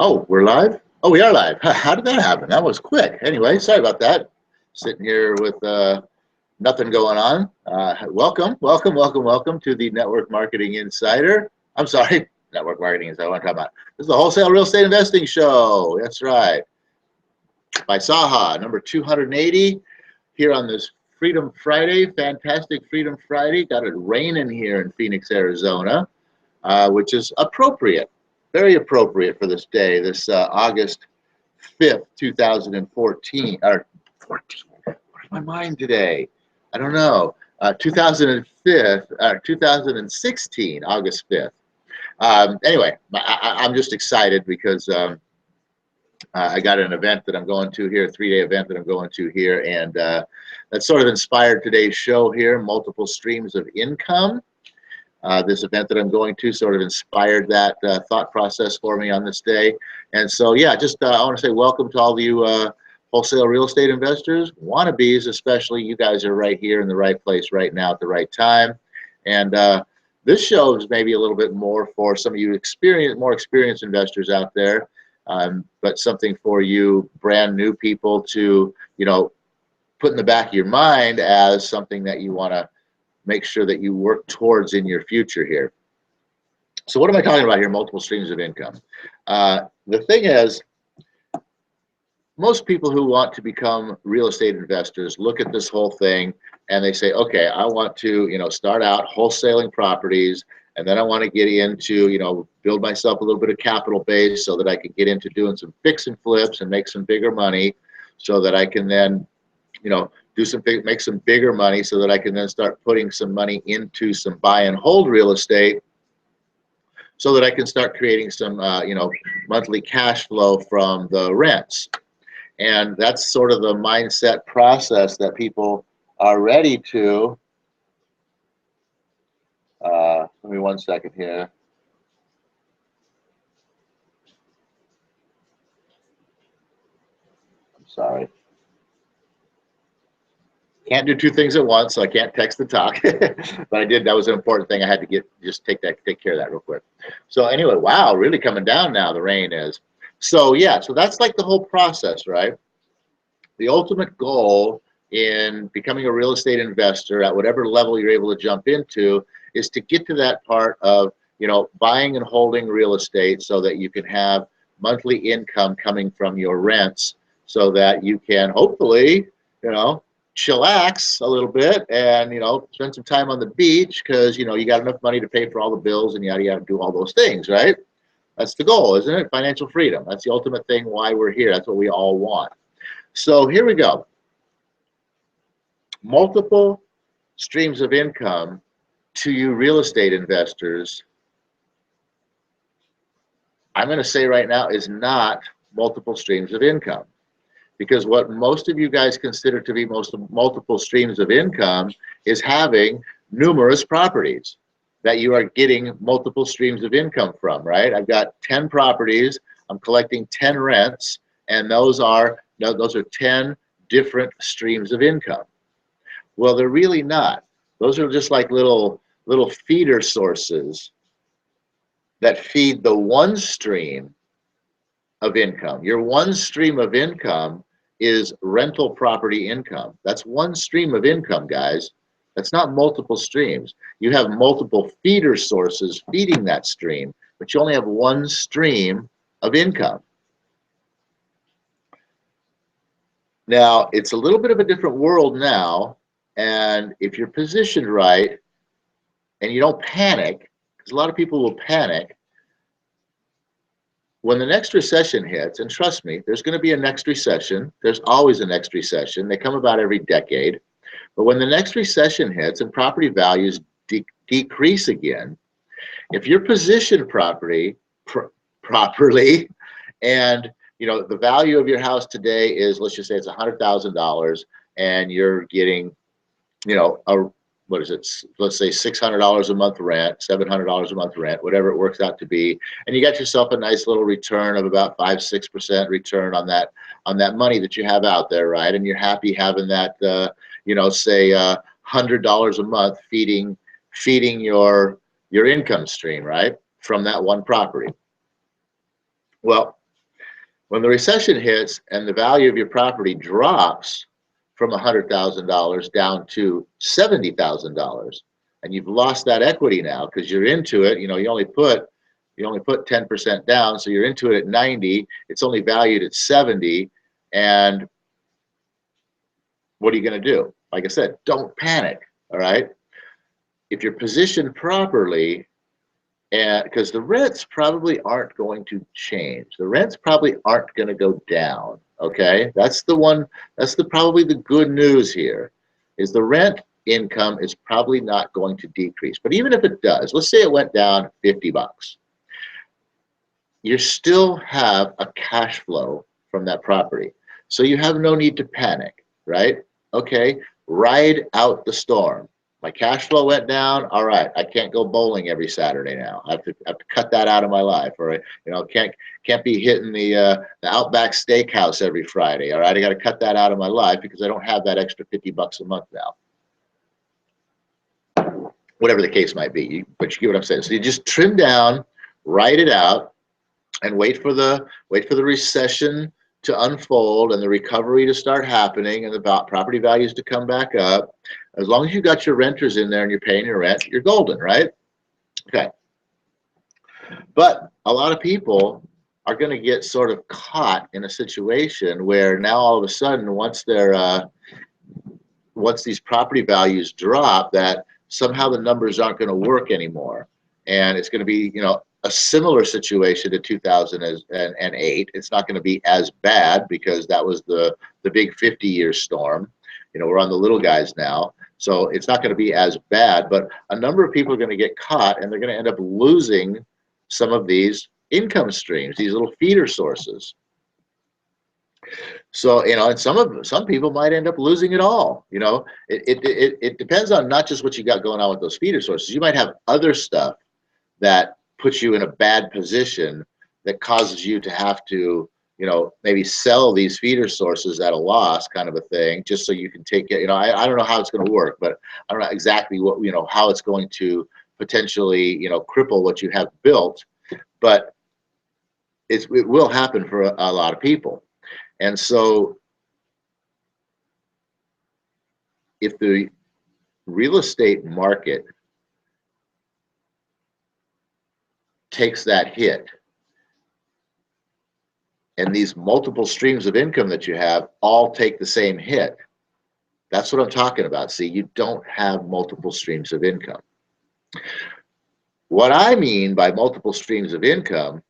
Oh, we're live? Oh, we are live. How did that happen? That was quick. Anyway, sorry about that. Sitting here with nothing going on. Welcome to the Network Marketing Insider. I'm sorry, Network Marketing Insider. What I'm talking about. This is the Wholesale Real Estate Investing Show. That's right. By SAHA, number 280, here on this Freedom Friday. Fantastic Freedom Friday. Got it raining here in Phoenix, Arizona, which is appropriate. Very appropriate for this day, this August 5th, 2014, or 14, where's my mind today? I don't know, 2016, August 5th. Anyway, I'm just excited because I got an event that I'm going to here, a 3-day event that I'm going to here, and that sort of inspired today's show here, multiple streams of income. This event that I'm going to sort of inspired that thought process for me on this day. And so, yeah, just I want to say welcome to all of you wholesale real estate investors, wannabes especially. You guys are right here in the right place right now at the right time. And this show is maybe a little bit more for some of you more experienced investors out there, but something for you brand new people to, put in the back of your mind as something that you want to make sure that you work towards in your future here. So what am I talking about here? Multiple streams of income. The thing is, most people who want to become real estate investors look at this whole thing and they say, okay, I want to, start out wholesaling properties, and then I want to get into, build myself a little bit of capital base so that I can get into doing some fix and flips and make some bigger money, so that I can then, make some bigger money, so that I can then start putting some money into some buy and hold real estate, so that I can start creating some, monthly cash flow from the rents. And that's sort of the mindset process that people are ready to. Let me 1 second here. I'm sorry. Can't do two things at once, so I can't text and talk. But I did. That was an important thing. I had to take care of that real quick. So anyway, wow, really coming down now. The rain is. So yeah, so that's like the whole process, right? The ultimate goal in becoming a real estate investor at whatever level you're able to jump into is to get to that part of, buying and holding real estate so that you can have monthly income coming from your rents, so that you can hopefully, chillax a little bit and, spend some time on the beach because, you got enough money to pay for all the bills and yada, yada, do all those things, right? That's the goal, isn't it? Financial freedom. That's the ultimate thing why we're here. That's what we all want. So here we go. Multiple streams of income to you real estate investors, I'm going to say right now, is not multiple streams of income. Because what most of you guys consider to be multiple streams of income is having numerous properties that you are getting multiple streams of income from, right? I've got 10 properties, I'm collecting 10 rents, and those are 10 different streams of income. Well, they're really not. Those are just like little feeder sources that feed the one stream of income. Your one stream of income is rental property income. That's one stream of income, guys. That's not multiple streams. You have multiple feeder sources feeding that stream, but you only have one stream of income. Now, it's a little bit of a different world now, and if you're positioned right and you don't panic, because a lot of people will panic, when the next recession hits, and trust me, there's going to be a next recession. There's always a next recession. They come about every decade. But when the next recession hits and property values decrease again, if you're positioned properly, and the value of your house today is, let's just say it's $100,000, and you're getting, what is it? Let's say $600 a month rent, $700 a month rent, whatever it works out to be, and you got yourself a nice little return of about 5-6% return on that money that you have out there, right? And you're happy having that, say $100 a month feeding your income stream, right, from that one property. Well, When the recession hits and the value of your property drops from $100,000 down to $70,000, and you've lost that equity now because you're into it, you only put 10% down, so you're into it at 90. It's only valued at 70, and what are you going to do? Like I said, don't panic. All right. If you're positioned properly, and because the rents probably aren't going to change, the rents probably aren't going to go down. Okay, that's probably the good news here, is the rent income is probably not going to decrease. But even if it does, let's say it went down $50, you still have a cash flow from that property, so you have no need to panic, right? Okay, ride out the storm. My cash flow went down. All right, I can't go bowling every Saturday now. I have to cut that out of my life. Or can't be hitting the Outback Steakhouse every Friday. All right, I got to cut that out of my life because I don't have that extra $50 a month now. Whatever the case might be, but you get what I'm saying. So you just trim down, ride it out, and wait for the recession to unfold and the recovery to start happening and the property values to come back up. As long as you got your renters in there and you're paying your rent, you're golden, right? Okay. But a lot of people are going to get sort of caught in a situation where now all of a sudden, once these property values drop, that somehow the numbers aren't going to work anymore, and it's going to be a similar situation to 2008. It's not going to be as bad because that was the big 50-year storm. We're on the little guys now, so it's not going to be as bad. But a number of people are going to get caught, and they're going to end up losing some of these income streams, these little feeder sources. So and some people might end up losing it all. It depends on not just what you got going on with those feeder sources. You might have other stuff that puts you in a bad position that causes you to have to, maybe sell these feeder sources at a loss, kind of a thing, just so you can take it. I don't know how it's going to work, but I don't know exactly what, how it's going to potentially, cripple what you have built, but it will happen for a lot of people. And so if the real estate market takes that hit, and these multiple streams of income that you have all take the same hit, that's what I'm talking about. See, you don't have multiple streams of income. What I mean by multiple streams of income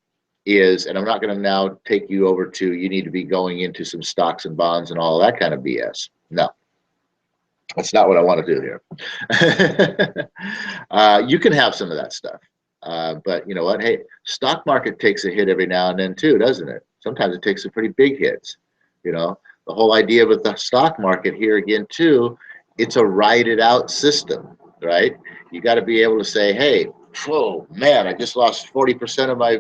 is, and I'm not going to now take you over to, you need to be going into some stocks and bonds and all that kind of BS. No, that's not what I want to do here. You can have some of that stuff. But you know what? Hey, stock market takes a hit every now and then too, doesn't it? Sometimes it takes some pretty big hits. The whole idea with the stock market here again too, it's a ride it out system, right? You got to be able to say, hey, whoa, man, I just lost 40% of my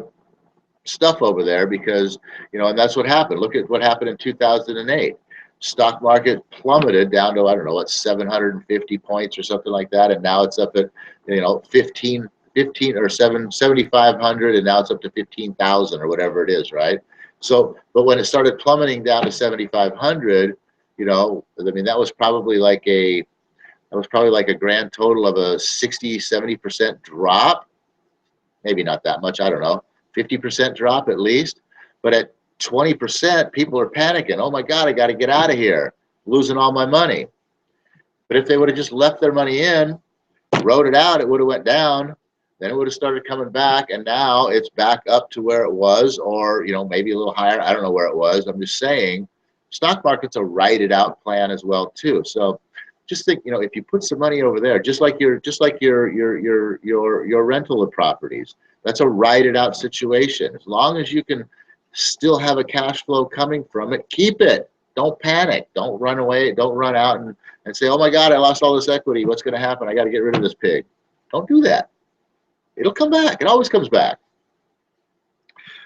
stuff over there because, and that's what happened. Look at what happened in 2008. Stock market plummeted down to, I don't know, what, 750 points or something like that. And now it's up at, 15 or 7,500, and now it's up to 15,000 or whatever it is, right? So, but when it started plummeting down to 7,500, that was probably like a grand total of a 60-70% drop. Maybe not that much, I don't know, 50% drop at least. But at 20%, people are panicking. Oh my God, I got to get out of here, losing all my money. But if they would have just left their money in, wrote it out, it would have went down. Then it would have started coming back, and now it's back up to where it was, or maybe a little higher. I don't know where it was. I'm just saying, stock market's a write it out plan as well too. So just think, if you put some money over there, just like your rental of properties, that's a write it out situation. As long as you can still have a cash flow coming from it, keep it. Don't panic. Don't run away. Don't run out and say, oh my God, I lost all this equity. What's going to happen? I got to get rid of this pig. Don't do that. It'll come back. It always comes back.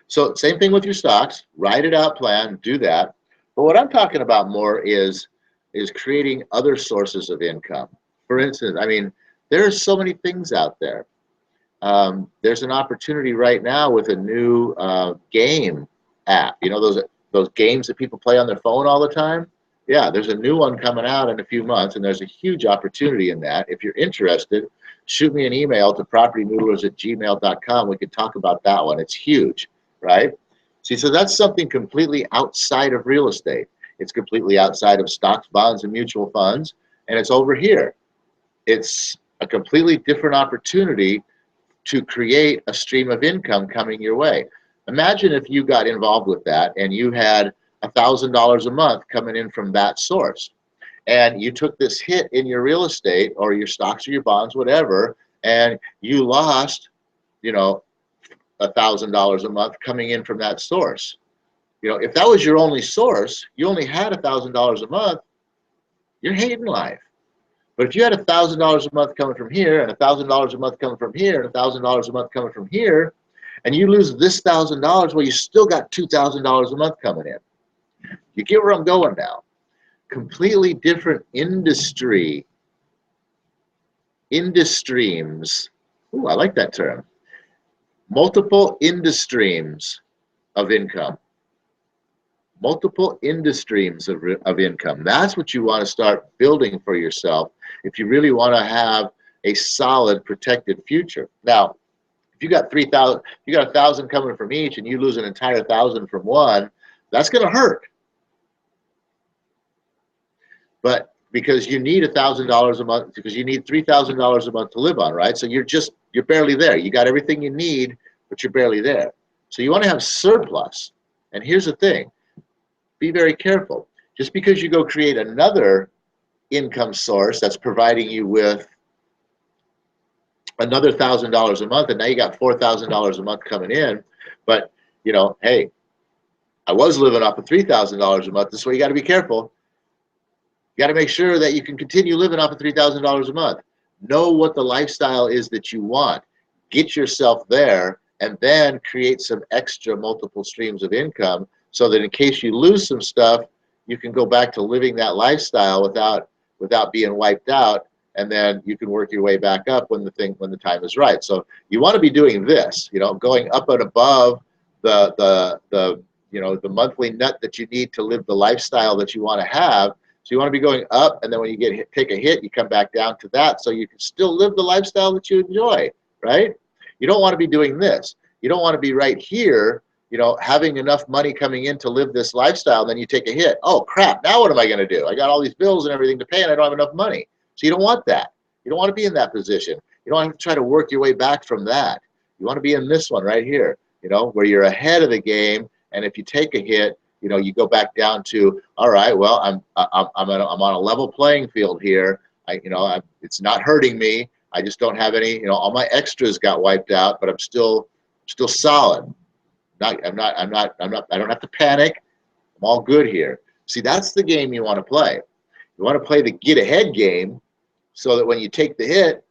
So same thing with your stocks. Write it out plan. Do that. But what I'm talking about more is creating other sources of income. For instance, there's so many things out there. There's an opportunity right now with a new game app. Those those games that people play on their phone all the time. Yeah, there's a new one coming out in a few months, and there's a huge opportunity in that. If you're interested, shoot me an email to propertynoodlers@gmail.com. We could talk about that one. It's huge, right? See, so that's something completely outside of real estate. It's completely outside of stocks, bonds, and mutual funds, and it's over here. It's a completely different opportunity to create a stream of income coming your way. Imagine if you got involved with that and you had $1,000 a month coming in from that source, and you took this hit in your real estate or your stocks or your bonds, whatever, and you lost, you know, $1,000 a month coming in from that source. You know, if that was your only source, you only had $1,000 a month, you're hating life. But if you had $1,000 a month coming from here, and $1,000 a month coming from here, and $1,000 a month coming from here, and you lose this $1,000, well, you still got $2,000 a month coming in. You get where I'm going now. Completely different industries. Ooh, I like that term. Multiple industries of income. Multiple industries of income. That's what you want to start building for yourself if you really want to have a solid protected future. Now, if you got 3,000, you got 1,000 coming from each, and you lose an entire 1,000 from one, that's going to hurt. But because you need $1,000 a month, because you need $3,000 a month to live on, right? So you're barely there. You got everything you need, but you're barely there. So you want to have surplus. And here's the thing. Be very careful. Just because you go create another income source that's providing you with another $1,000 a month, and now you got $4,000 a month coming in, but you know, hey, I was living off of $3,000 a month. This is why you got to be careful. You got to make sure that you can continue living off of $3,000 a month. Know what the lifestyle is that you want. Get yourself there, and then create some extra multiple streams of income, so that in case you lose some stuff, you can go back to living that lifestyle without being wiped out, and then you can work your way back up when the time is right. So you want to be doing this, you know, going up and above the you know, the monthly nut that you need to live the lifestyle that you want to have. So you want to be going up, and then when you take a hit, you come back down to that, so you can still live the lifestyle that you enjoy, right? You don't want to be doing this. You don't want to be right here, you know, having enough money coming in to live this lifestyle, and then you take a hit. Oh, crap, now what am I going to do? I got all these bills and everything to pay, and I don't have enough money. So you don't want that. You don't want to be in that position. You don't have to try to work your way back from that. You want to be in this one right here, you know, where you're ahead of the game, and if you take a hit, you know, you go back down to, all right, well, I'm on a level playing field here. It's not hurting me. I just don't have any, you know, all my extras got wiped out, but I'm still solid. I don't have to panic. I'm all good here. See, that's the game you want to play. You want to play the get ahead game, so that when you take the hit,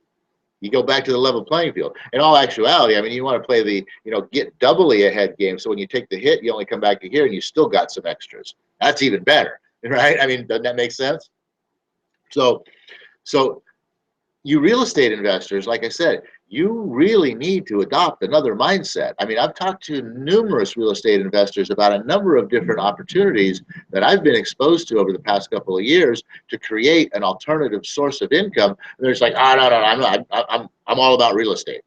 you go back to the level playing field. In all actuality, I mean, you want to play the, you know, get doubly ahead game. So when you take the hit, you only come back to here and you still got some extras. That's even better, right? I mean, doesn't that make sense? So you real estate investors, like I said, you really need to adopt another mindset. I mean, I've talked to numerous real estate investors about a number of different opportunities that I've been exposed to over the past couple of years to create an alternative source of income. And they're just like, oh, no, I'm all about real estate.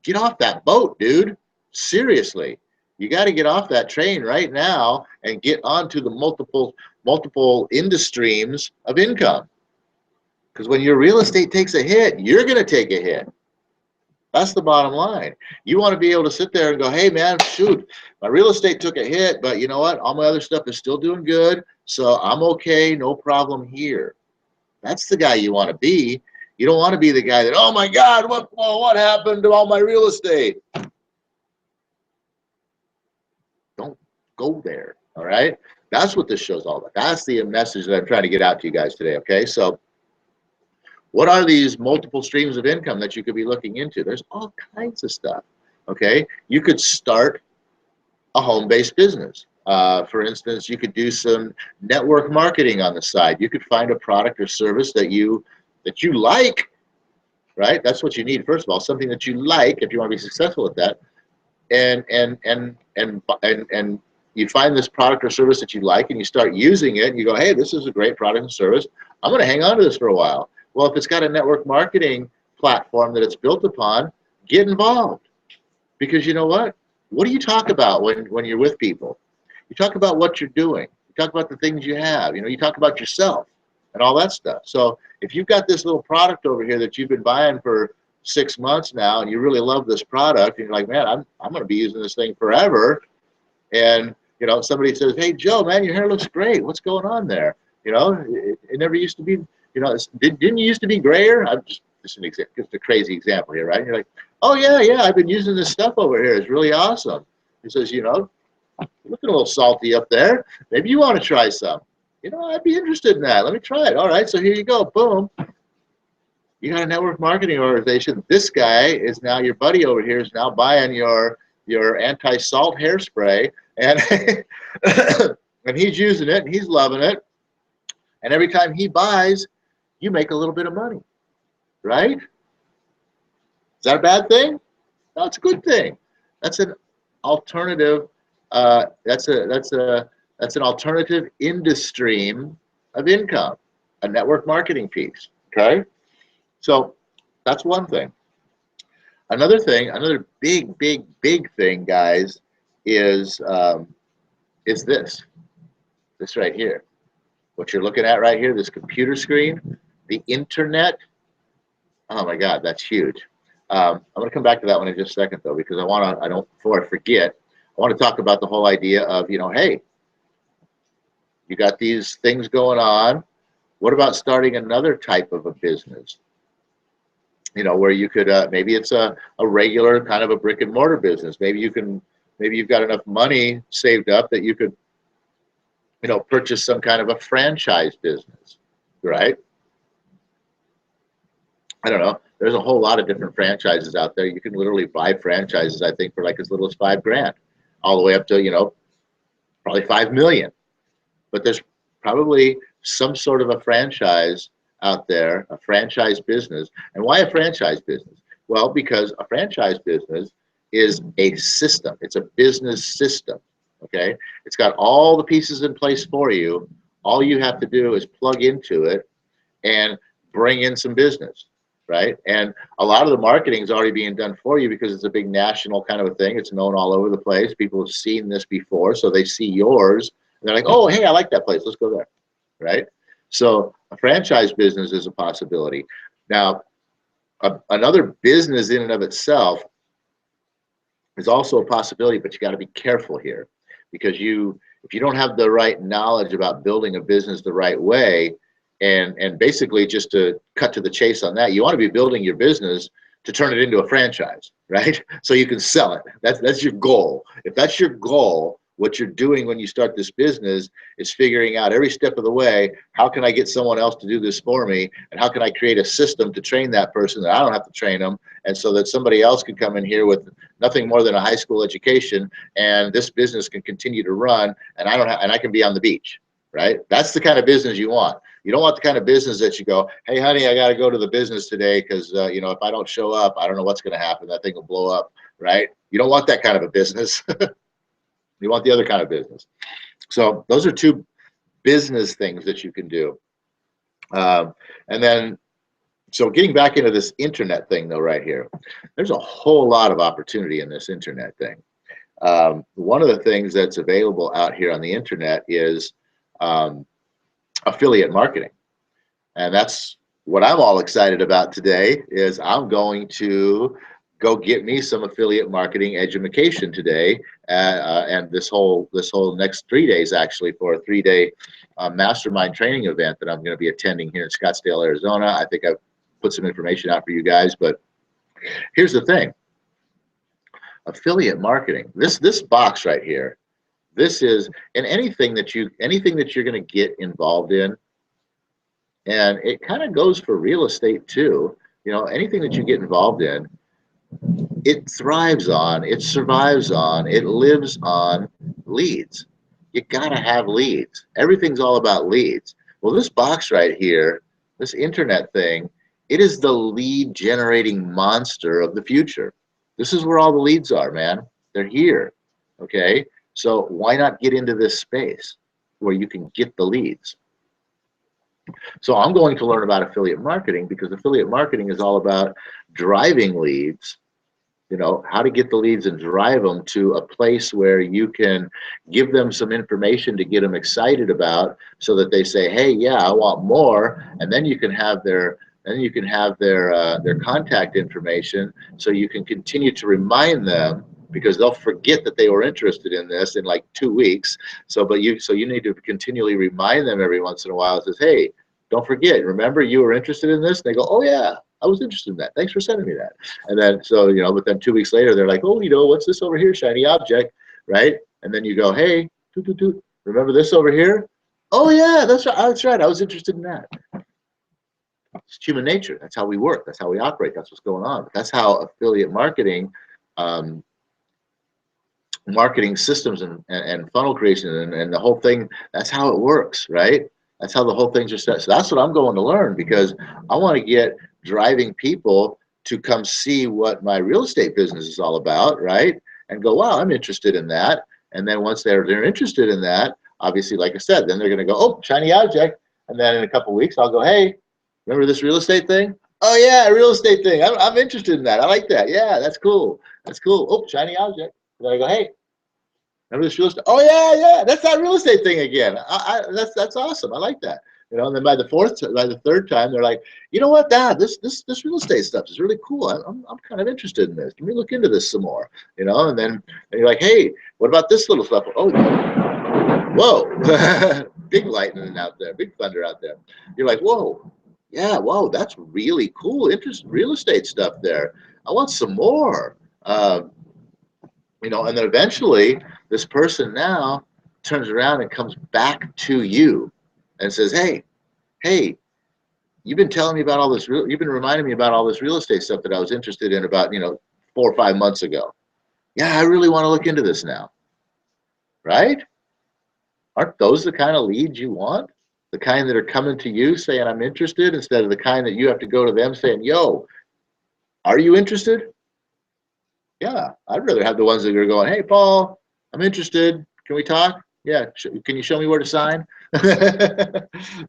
Get off that boat, dude. Seriously. You got to get off that train right now and get onto the multiple industries of income. Because when your real estate takes a hit, you're going to take a hit. That's the bottom line. You want to be able to sit there and go, hey, man, shoot, my real estate took a hit, but you know what? All my other stuff is still doing good, so I'm okay, no problem here. That's the guy you want to be. You don't want to be the guy that, oh, my God, what happened to all my real estate? Don't go there, all right? That's what this show's all about. That's the message that I'm trying to get out to you guys today, okay? So what are these multiple streams of income that you could be looking into? There's all kinds of stuff, okay? You could start a home-based business. For instance, you could do some network marketing on the side. You could find a product or service that you like, right? That's what you need, first of all, something that you like if you want to be successful at that, and you find this product or service that you like and you start using it and you go, hey, this is a great product and service. I'm going to hang on to this for a while. Well, if it's got a network marketing platform that it's built upon, get involved. Because you know what? What do you talk about when you're with people? You talk about what you're doing. You talk about the things you have. You talk about yourself and all that stuff. So if you've got this little product over here that you've been buying for 6 months now and you really love this product and you're like, man, I'm going to be using this thing forever. And, somebody says, hey, Joe, man, your hair looks great. What's going on there? It never used to be, didn't you used to be grayer? I'm just a crazy example here, right? And you're like, oh, yeah, I've been using this stuff over here. It's really awesome. He says, you're looking a little salty up there. Maybe you want to try some. I'd be interested in that. Let me try it. All right, so here you go. Boom. You got a network marketing organization. This guy is now, your buddy over here is now buying your anti-salt hairspray, and and he's using it, and he's loving it. And every time he buys, you make a little bit of money, right? Is that a bad thing? No, it's a good thing. That's an alternative. That's an alternative industry of income, a network marketing piece. Okay, so that's one thing. Another thing, another big thing, guys, is this right here. What you're looking at right here, this computer screen, the internet. Oh my God, that's huge. I'm going to come back to that one in just a second, though, because before I forget, I want to talk about the whole idea of, hey, you got these things going on. What about starting another type of a business? Where you could, maybe it's a regular kind of a brick and mortar business. Maybe you've got enough money saved up that you could, purchase some kind of a franchise business, right? I don't know. There's a whole lot of different franchises out there. You can literally buy franchises, I think, for like as little as $5,000, all the way up to, probably 5 million. But there's probably some sort of a franchise out there, a franchise business. And why a franchise business? Well, because a franchise business is a system. It's a business system, okay? It's got all the pieces in place for you. All you have to do is plug into it and bring in some business, right? And a lot of the marketing is already being done for you because it's a big national kind of a thing. It's known all over the place. People have seen this before, so they see yours. And they're like, oh, hey, I like that place. Let's go there, right? So a franchise business is a possibility. Now, another business in and of itself is also a possibility, but you got to be careful here, because if you don't have the right knowledge about building a business the right way, and basically, just to cut to the chase on that, you want to be building your business to turn it into a franchise, right? So you can sell it. That's your goal. If that's your goal, what you're doing when you start this business is figuring out every step of the way, how can I get someone else to do this for me? And how can I create a system to train that person that I don't have to train them? And so that somebody else can come in here with nothing more than a high school education, and this business can continue to run, and I can be on the beach, right? That's the kind of business you want. You don't want the kind of business that you go, hey, honey, I got to go to the business today because, if I don't show up, I don't know what's going to happen. That thing will blow up, right? You don't want that kind of a business. You want the other kind of business. So those are two business things that you can do. And then, so getting back into this internet thing, though, right here, there's a whole lot of opportunity in this internet thing. One of the things that's available out here on the internet is affiliate marketing. And that's what I'm all excited about today. Is I'm going to go get me some affiliate marketing education today, and this whole next 3 days, actually, for a 3-day mastermind training event that I'm going to be attending here in Scottsdale, Arizona. I think I've put some information out for you guys, but here's the thing: affiliate marketing. This box right here, this is, and anything that you're going to get involved in, and it kind of goes for real estate too. Anything that you get involved in, it thrives on, it survives on, it lives on leads. You gotta have leads. Everything's all about leads. Well, this box right here, this internet thing, it is the lead generating monster of the future. This is where all the leads are, man. They're here, okay? So why not get into this space where you can get the leads? So I'm going to learn about affiliate marketing, because affiliate marketing is all about driving leads, you know, how to get the leads and drive them to a place where you can give them some information to get them excited about, so that they say, hey, yeah, I want more. And then you can have their their contact information, so you can continue to remind them, because they'll forget that they were interested in this in like 2 weeks. So you need to continually remind them every once in a while. It says, hey, don't forget, remember you were interested in this? And they go, oh yeah, I was interested in that. Thanks for sending me that. And then, so, you know, but then 2 weeks later, they're like, oh, you know, what's this over here, shiny object, right? And then you go, hey, toot, toot, toot, remember this over here? Oh yeah, that's right. That's right. I was interested in that. It's human nature. That's how we work. That's how we operate. That's what's going on. That's how affiliate marketing, marketing systems and funnel creation and the whole thing, that's how it works, right? That's how the whole thing's just set. So that's what I'm going to learn, because I want to get driving people to come see what my real estate business is all about, right? And go, wow, I'm interested in that. And then once they're interested in that, obviously, like I said, then they're going to go, oh, shiny object. And then in a couple of weeks, I'll go, hey, remember this real estate thing? Oh yeah, real estate thing. I'm interested in that. I like that. Yeah, that's cool. That's cool. Oh, shiny object. And then I go, hey, remember this real estate? Oh yeah, yeah, that's that real estate thing again. That's awesome. I like that. You know, and then by the third time, they're like, you know what, Dad, this real estate stuff is really cool. I'm kind of interested in this. Can we look into this some more? You know, and then you're like, hey, what about this little stuff? Oh, whoa, big lightning out there, big thunder out there. You're like, whoa, yeah, whoa, that's really cool. Interesting real estate stuff there. I want some more. You know, and then eventually this person now turns around and comes back to you and says, hey, you've been telling me about all this, you've been reminding me about all this real estate stuff that I was interested in about, you know, 4 or 5 months ago. Yeah, I really want to look into this now, right? Aren't those the kind of leads you want? The kind that are coming to you saying, I'm interested, instead of the kind that you have to go to them saying, yo, are you interested? Yeah, I'd rather have the ones that are going, hey, Paul, I'm interested. Can we talk? Yeah, can you show me where to sign?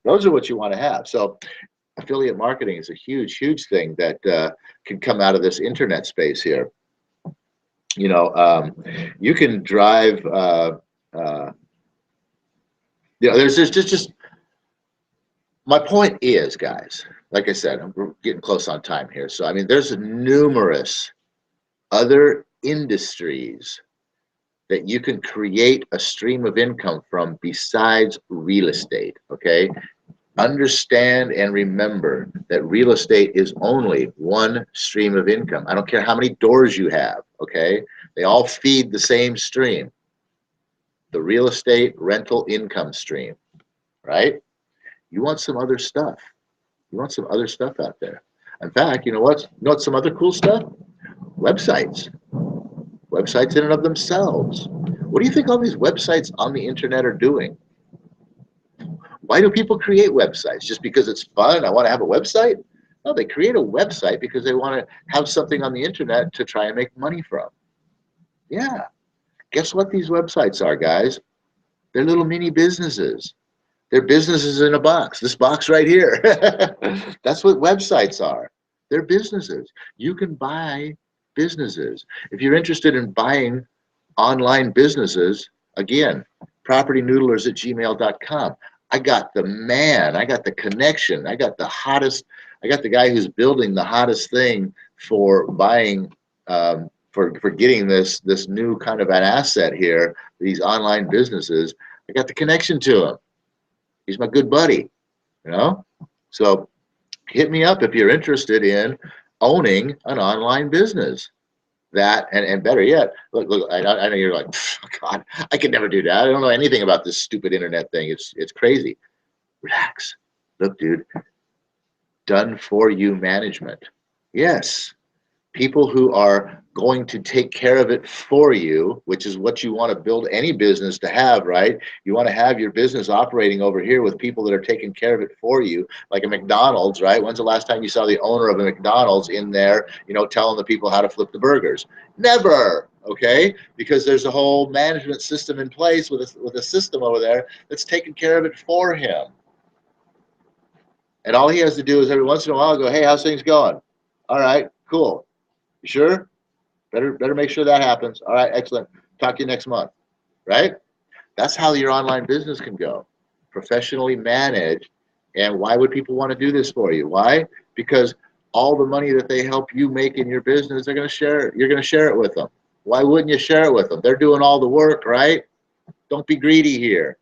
Those are what you want to have. So affiliate marketing is a huge, huge thing that can come out of this internet space here. You know, you can drive, you know, there's just, my point is, guys, like I said, we're getting close on time here. So, I mean, there's numerous other industries that you can create a stream of income from besides real estate, okay? Understand and remember that real estate is only one stream of income. I don't care how many doors you have, okay? They all feed the same stream, the real estate rental income stream, right? You want some other stuff. You want some other stuff out there. In fact, you know what? You know what's some other cool stuff? Websites. Websites in and of themselves. What do you think all these websites on the internet are doing? Why do people create websites? Just because it's fun? I want to have a website? No, they create a website because they want to have something on the internet to try and make money from. Yeah. Guess what these websites are, guys? They're little mini businesses. They're businesses in a box. This box right here. That's what websites are. They're businesses. You can buy businesses. If you're interested in buying online businesses, again, propertynoodlers@gmail.com. I got the man, I got the connection, I got the hottest, I got the guy who's building the hottest thing for buying, for getting this new kind of an asset here, these online businesses. I got the connection to him. He's my good buddy, you know? So hit me up if you're interested in owning an online business. That and better yet, look, I know you're like, God, I could never do that. I don't know anything about this stupid internet thing. It's crazy. Relax. Look, dude, done for you management. Yes. People who are going to take care of it for you, which is what you want to build any business to have, right? You want to have your business operating over here with people that are taking care of it for you, like a McDonald's, right? When's the last time you saw the owner of a McDonald's in there, you know, telling the people how to flip the burgers? Never. okay? Because there's a whole management system in place with a system over there that's taking care of it for him. And all he has to do is every once in a while go, hey, how's things going? All right, cool. You sure? Better make sure that happens. All right, excellent. Talk to you next month, right? That's how your online business can go. Professionally managed. And why would people want to do this for you? Why? Because all the money that they help you make in your business, they're going to share it. You're going to share it with them. Why wouldn't you share it with them? They're doing all the work, right? Don't be greedy here.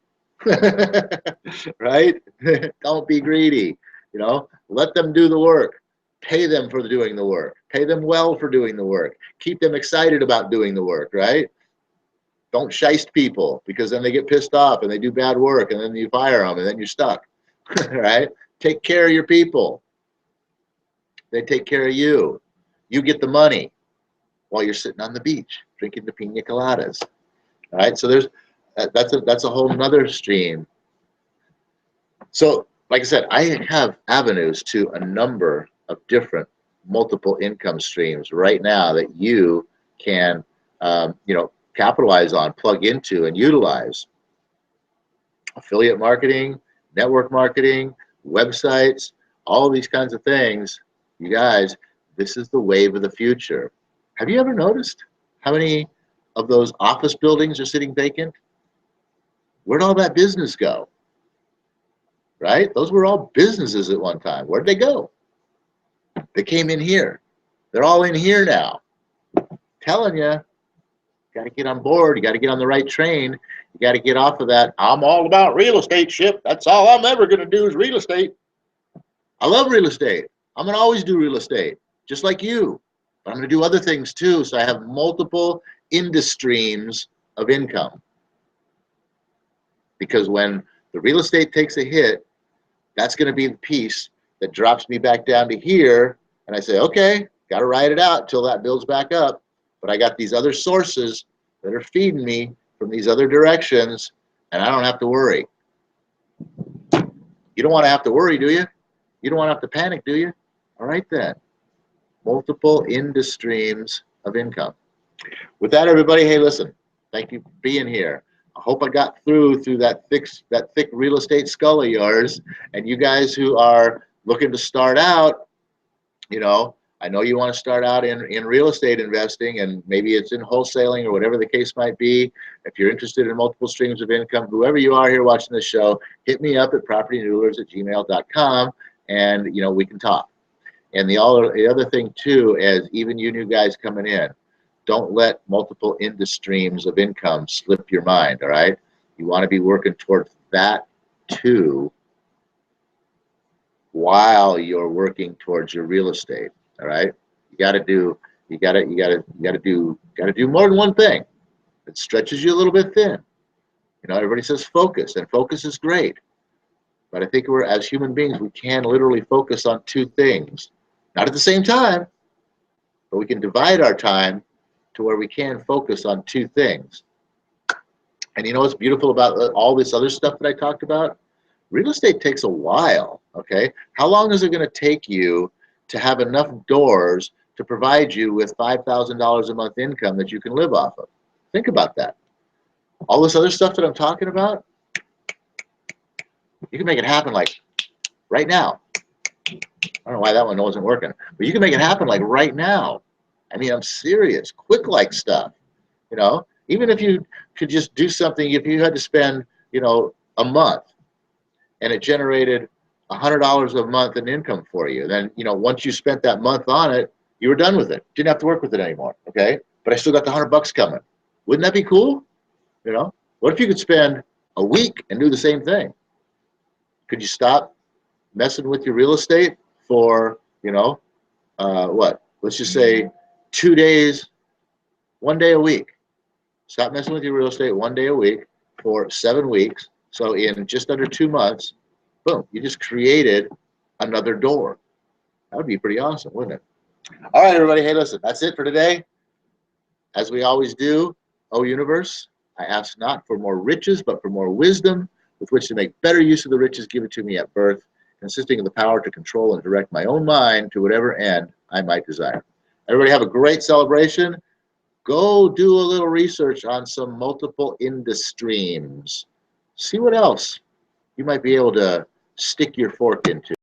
Right? Don't be greedy. You know, let them do the work. Pay them for doing the work. Pay them well for doing the work. Keep them excited about doing the work, right? Don't shiest people, because then they get pissed off and they do bad work and then you fire them and then you're stuck, right? Take care of your people. They take care of you. You get the money while you're sitting on the beach drinking the pina coladas. All right, so that's a whole nother stream. So like I said, I have avenues to a number of different multiple income streams right now that you can you know, capitalize on, plug into, and utilize. Affiliate marketing, network marketing, websites, all of these kinds of things. You guys, this is the wave of the future. Have you ever noticed how many of those office buildings are sitting vacant? Where'd all that business go? Right? Those were all businesses at one time. Where'd they go? They came in here. They're all in here now. Telling you, got to get on board. You got to get on the right train. You got to get off of that I'm all about real estate ship. That's all I'm ever going to do is real estate. I love real estate. I'm going to always do real estate, just like you. But I'm going to do other things too, so I have multiple industries of income. Because when the real estate takes a hit, that's going to be the piece that drops me back down to here, and I say, okay, got to ride it out till that builds back up. But I got these other sources that are feeding me from these other directions, and I don't have to worry. You don't want to have to worry, do you? You don't want to have to panic, do you? All right then. Multiple industries of income. With that, everybody, hey, listen, thank you for being here. I hope I got through that thick real estate skull of yours. And you guys who are looking to start out, you know, I know you want to start out in real estate investing, and maybe it's in wholesaling or whatever the case might be. If you're interested in multiple streams of income, whoever you are here watching this show, hit me up at propertynoodlers@gmail.com, and you know, we can talk. And the other thing too is, even you new guys coming in, don't let multiple industries of income slip your mind. All right, you want to be working towards that too, while you're working towards your real estate. All right, you got to do more than one thing. It stretches you a little bit thin. You know, everybody says focus, and focus is great, but I think we're, as human beings, we can literally focus on two things, not at the same time, but we can divide our time to where we can focus on two things. And you know what's beautiful about all this other stuff that I talked about? Real estate takes a while, okay? How long is it going to take you to have enough doors to provide you with $5,000 a month income that you can live off of? Think about that. All this other stuff that I'm talking about, you can make it happen like right now. I don't know why that one wasn't working, but you can make it happen like right now. I mean, I'm serious, quick like stuff, you know? Even if you could just do something, if you had to spend, you know, a month and it generated $100 a month in income for you, then, you know, once you spent that month on it, you were done with it. Didn't have to work with it anymore, okay? But I still got the $100 coming. Wouldn't that be cool? You know, what if you could spend a week and do the same thing? Could you stop messing with your real estate for, you know, what? Let's just say 2 days, 1 day a week. Stop messing with your real estate 1 day a week for 7 weeks. So in just under 2 months, boom, you just created another door. That would be pretty awesome, wouldn't it? All right, everybody. Hey, listen, that's it for today. As we always do, O universe, I ask not for more riches, but for more wisdom with which to make better use of the riches given to me at birth, consisting of the power to control and direct my own mind to whatever end I might desire. Everybody have a great celebration. Go do a little research on some multiple industries. See what else you might be able to stick your fork into.